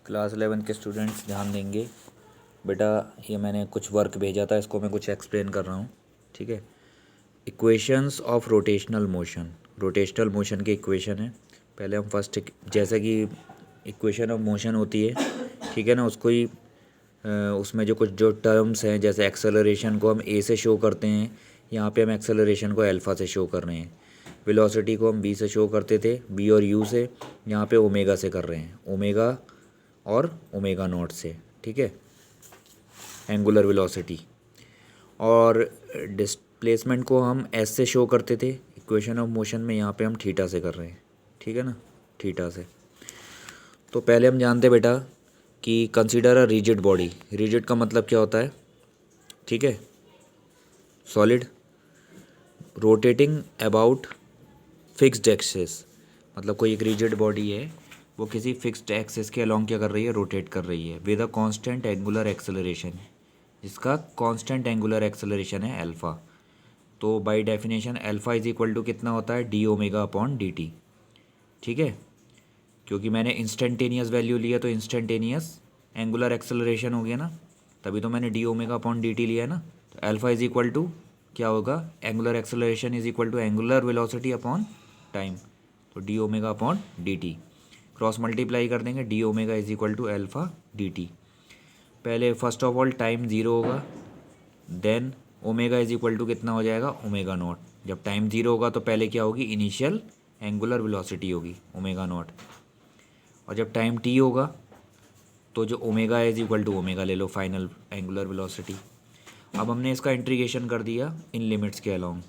Class 11 के students ध्यान देंगे। बेटा ये मैंने कुछ वर्क भेजा था, इसको मैं कुछ एक्सप्लेन कर रहा हूँ, ठीक है। इक्वेशंस ऑफ रोटेशनल मोशन के इक्वेशन है। पहले हम फर्स्ट जैसे कि इक्वेशन ऑफ मोशन होती है, ठीक है ना, उसको ही उसमें जो टर्म्स हैं, जैसे एक्सेलरेशन को हम ए से शो करते हैं, यहाँ पे हम एक्सेलरेशन को अल्फ़ा से शो कर रहे हैं। वेलोसिटी को हम बी से शो करते थे, बी और यू से, यहाँ पे ओमेगा से कर रहे हैं, ओमेगा और ओमेगा नॉट से, ठीक है, एंगुलर वेलोसिटी। और डिस्प्लेसमेंट को हम एस से शो करते थे इक्वेशन ऑफ मोशन में, यहाँ पे हम थीटा से कर रहे हैं, ठीक है ना, थीटा से। तो पहले हम जानते बेटा कि consider a rigid body. Rigid का मतलब क्या होता है, ठीक है, solid, rotating about fixed axis. मतलब कोई एक रिजिड बॉडी है, वो किसी फिक्स्ड एक्सिस के अलोंग क्या कर रही है, रोटेट कर रही है with a constant angular acceleration, जिसका कांस्टेंट एंगुलर एक्सेलरेशन है अल्फ़ा। तो by definition alpha is equal to कितना होता है, d omega upon d t, ठीक है। क्योंकि मैंने इंस्टेंटेनियस वैल्यू लिया तो इंस्टेंटेनियस एंगुलर एक्सेलरेशन हो गया ना, तभी तो मैंने D omega upon d T लिया है ना। तो अल्फ़ा इज इक्वल टू क्या होगा, angular acceleration is equal to angular velocity upon time, तो d omega upon d t. Cross multiply कर देंगे, d omega is equal to alpha d t. पहले first of all time zero होगा, then omega is equal to कितना हो जाएगा, omega naught. जब time zero होगा तो पहले क्या होगी, इनिशियल एंगुलर वेलोसिटी होगी ओमेगा नॉट, और जब टाइम टी होगा तो जो omega is equal to omega ले लो, फाइनल एंगुलर वेलोसिटी। अब हमने इसका इंटीग्रेशन कर दिया इन लिमिट्स के अलोंग।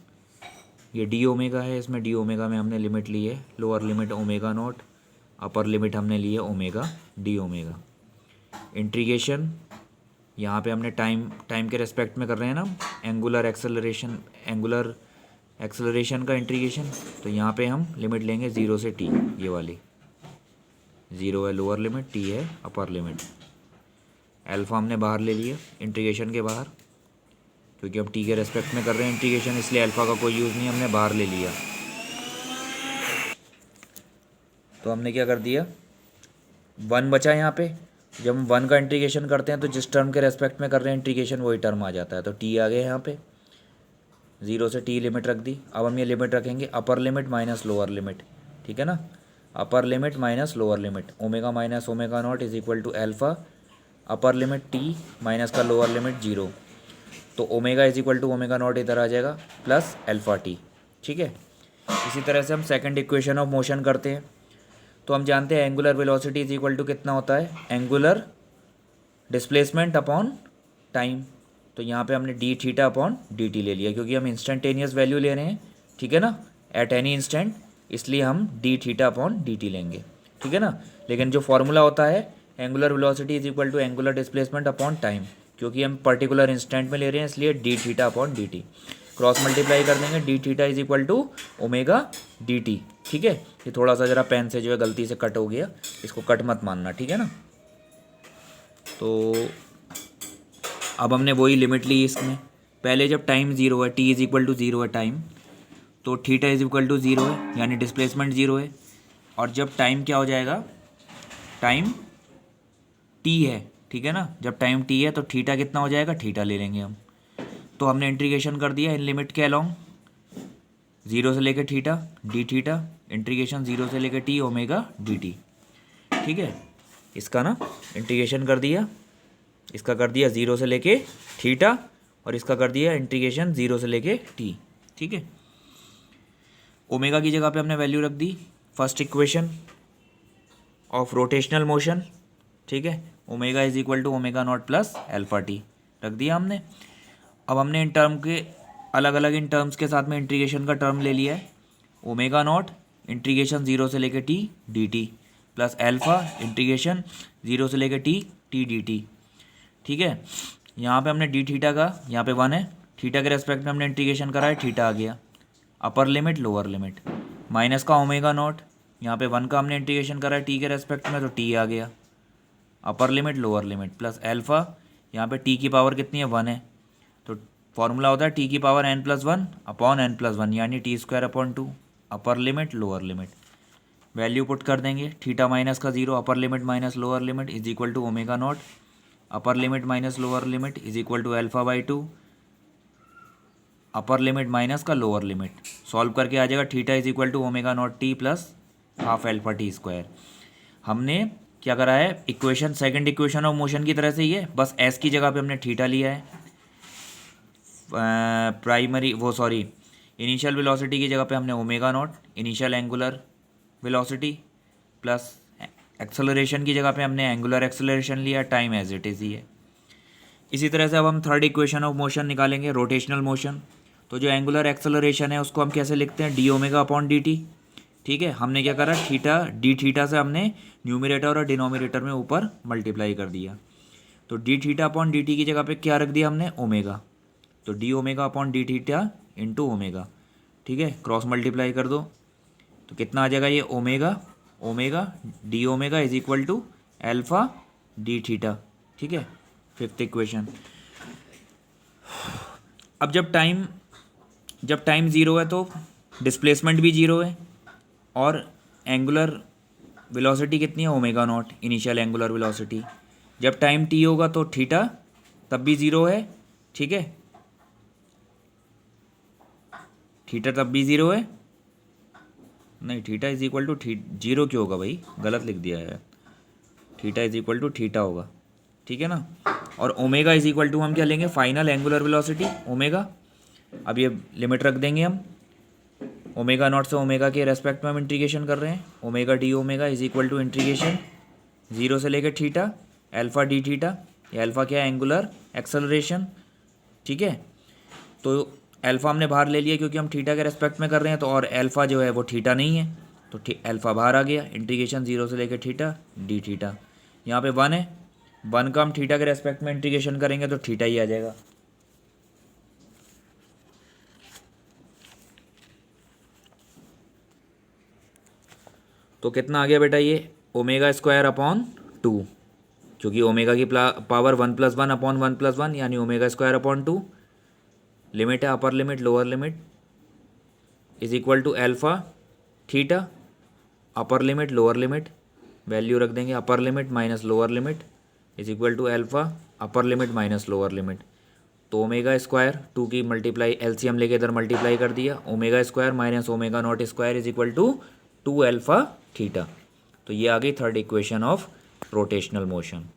ये डी ओमेगा है, इसमें डी ओमेगा में हमने लिमिट ली है, lower limit omega naught, upper limit हमने ली है ओमेगा डी ओमेगा। इंटीग्रेशन यहाँ पे हमने टाइम के रेस्पेक्ट में कर रहे हैं ना, एंगुलर एक्सेलरेशन का इंटीग्रेशन। तो यहाँ पे हम लिमिट लेंगे ज़ीरो से टी, ये वाली ज़ीरो है लोअर लिमिट, टी है अपर लिमिट। अल्फ़ा हमने बाहर ले लिया इंटीग्रेशन के बाहर, क्योंकि हम टी के रेस्पेक्ट में कर रहे हैं इंटीग्रेशन, इसलिए अल्फ़ा का कोई यूज़ नहीं, हमने बाहर ले लिया। तो हमने क्या कर दिया, वन बचा यहाँ पे। जब हम वन का इंटीग्रेशन करते हैं तो जिस टर्म के रेस्पेक्ट में कर रहे हैं इंटीग्रेशन वही टर्म आ जाता है, तो टी आ गया यहाँ पे, ज़ीरो से टी लिमिट रख दी। अब हम ये लिमिट रखेंगे upper limit minus lower limit, ठीक है ना, upper limit minus lower limit, omega minus omega naught is equal to alpha, upper limit t minus का लोअर लिमिट जीरो, तो omega is equal to omega naught इधर आ जाएगा plus alpha T, ठीक है। इसी तरह से हम सेकंड इक्वेशन ऑफ मोशन करते हैं। तो हम जानते हैं angular velocity is equal to कितना होता है, एंगुलर डिस्प्लेसमेंट अपॉन टाइम। तो यहाँ पे हमने D theta upon d T ले लिया, क्योंकि हम इंस्टेंटेनियस वैल्यू ले रहे हैं, ठीक है ना, एट एनी इंस्टेंट, इसलिए हम d theta upon d t लेंगे, ठीक है ना। लेकिन जो फॉर्मूला होता है angular velocity is equal to angular displacement upon time, क्योंकि हम पर्टिकुलर इंस्टेंट में ले रहे हैं, इसलिए d theta upon d t. Cross multiply कर देंगे, d theta is equal to omega d t, ठीक है। ये थोड़ा सा ज़रा पेन से जो है गलती से कट हो गया, इसको कट मत मानना, ठीक है ना। तो अब हमने वही लिमिट ली इसमें। पहले जब टाइम ज़ीरो है, t is equal to zero है टाइम, तो theta is equal to zero है, यानी डिस्प्लेसमेंट ज़ीरो है। और जब टाइम क्या हो जाएगा, टाइम टी है, ठीक है ना, जब टाइम टी है तो थीटा कितना हो जाएगा, थीटा ले लेंगे हम। तो हमने इंटीग्रेशन कर दिया इन लिमिट के अलोंग, ज़ीरो से लेकर theta D theta, integration zero से लेकर टी ओमेगा डी टी, ठीक है। इसका ना इंटीग्रेशन कर दिया, इसका कर दिया ज़ीरो से लेके थीटा, और इसका कर दिया इंटीग्रेशन ज़ीरो से लेके टी, ठीक है। ओमेगा की जगह पे हमने वैल्यू रख दी first equation of rotational motion, ठीक है, omega is equal to omega naught plus alpha t रख दिया हमने। अब हमने इन टर्म के अलग अलग इन टर्म्स के साथ में इंटीग्रेशन का टर्म ले लिया है, ओमेगा नॉट इंटीग्रेशन ज़ीरो से लेके T D T plus alpha integration zero से लेके टी टी डी टी, ठीक है। यहाँ पे हमने डी थीटा का, यहाँ पे वन है, थीटा के रेस्पेक्ट में हमने इंटीग्रेशन करा है, थीटा आ गया, अपर लिमिट लोअर लिमिट, माइनस का ओमेगा नॉट, यहाँ पे वन का हमने इंटीग्रेशन करा है टी के रेस्पेक्ट में, तो टी आ गया, अपर limit lower limit plus alpha, यहाँ पे टी की पावर कितनी है, वन है, तो फॉर्मूला होता है टी की power n plus one upon n plus one, यानी t square upon two, upper limit lower limit, value put कर देंगे, थीटा माइनस का 0, upper limit minus lower limit is equal to omega naught, upper limit minus lower limit is equal to alpha by 2, upper limit minus का lower limit, solve करके आ जाएगा theta is equal to omega naught t plus half alpha T square. हमने क्या करा है, equation second equation of motion की तरह से ही है, बस एस की जगह पे हमने थीटा लिया है, प्राइमरी वो सॉरी इनिशियल वेलोसिटी की जगह पे हमने omega naught initial angular velocity plus acceleration की जगह पे हमने एंगुलर एक्सेलरेशन लिया, टाइम एज इट इज़ ही है। इसी तरह से अब हम थर्ड इक्वेशन ऑफ मोशन निकालेंगे, रोटेशनल मोशन। तो जो एंगुलर एक्सेलरेशन है उसको हम कैसे लिखते हैं, D omega upon d t. ठीक है, हमने क्या करा, थीटा डी थीटा से हमने न्यूमरेटर और डिनोमिनेटर में ऊपर मल्टीप्लाई कर दिया, तो D theta upon d T की जगह पे क्या रख दिया हमने, ओमेगा, तो d omega upon D theta into omega. ठीक है, क्रॉस मल्टीप्लाई कर दो तो कितना आ जाएगा, ये omega omega d omega is equal to alpha d theta. ठीक है, फिफ्थ इक्वेशन। अब जब टाइम ज़ीरो है तो डिस्प्लेसमेंट भी ज़ीरो है और एंगुलर वेलोसिटी कितनी है, omega naught initial angular velocity. जब टाइम टी होगा तो थीटा तब भी ज़ीरो है। ठीक है, थीटा तब भी ज़ीरो है, नहीं theta is equal to zero क्यों होगा भाई, गलत लिख दिया है, theta is equal to theta होगा। ठीक है ना, और ओमेगा इज इक्वल टू हम क्या लेंगे, फाइनल एंगुलर वेलोसिटी ओमेगा। अब ये लिमिट रख देंगे हम, ओमेगा नॉट से ओमेगा के रेस्पेक्ट में हम इंटीग्रेशन कर रहे हैं, omega d omega is equal to integration zero से लेकर थीटा एल्फा डी थीटा, या एल्फा क्या है, एंगुलर एक्सेलरेशन। ठीक है, तो एल्फा हमने बाहर ले लिया क्योंकि हम थीटा के रेस्पेक्ट में कर रहे हैं, तो और एल्फा जो है वो थीटा नहीं है, तो एल्फा बाहर आ गया, इंटीग्रेशन जीरो से लेकर थीटा डी थीटा। यहाँ पे 1 है, 1 का हम थीटा के रेस्पेक्ट में इंटीग्रेशन करेंगे तो थीटा ही आ जाएगा। तो कितना आ गया बेटा, ये ओमेगा स्क्वायर अपॉन 2, क्योंकि ओमेगा की पावर 1 + 1 अपॉन 1 + 1 यानी ओमेगा स्क्वायर अपॉन 2। लिमिट है upper limit lower limit is equal to alpha theta, upper limit lower limit, value रख देंगे upper limit minus lower limit is equal to alpha upper limit minus lower limit. तो omega square 2 की multiply LCM लेके इधर multiply कर दिया, omega square minus omega naught square is equal to 2 alpha theta. तो ये आ गई third equation of rotational motion.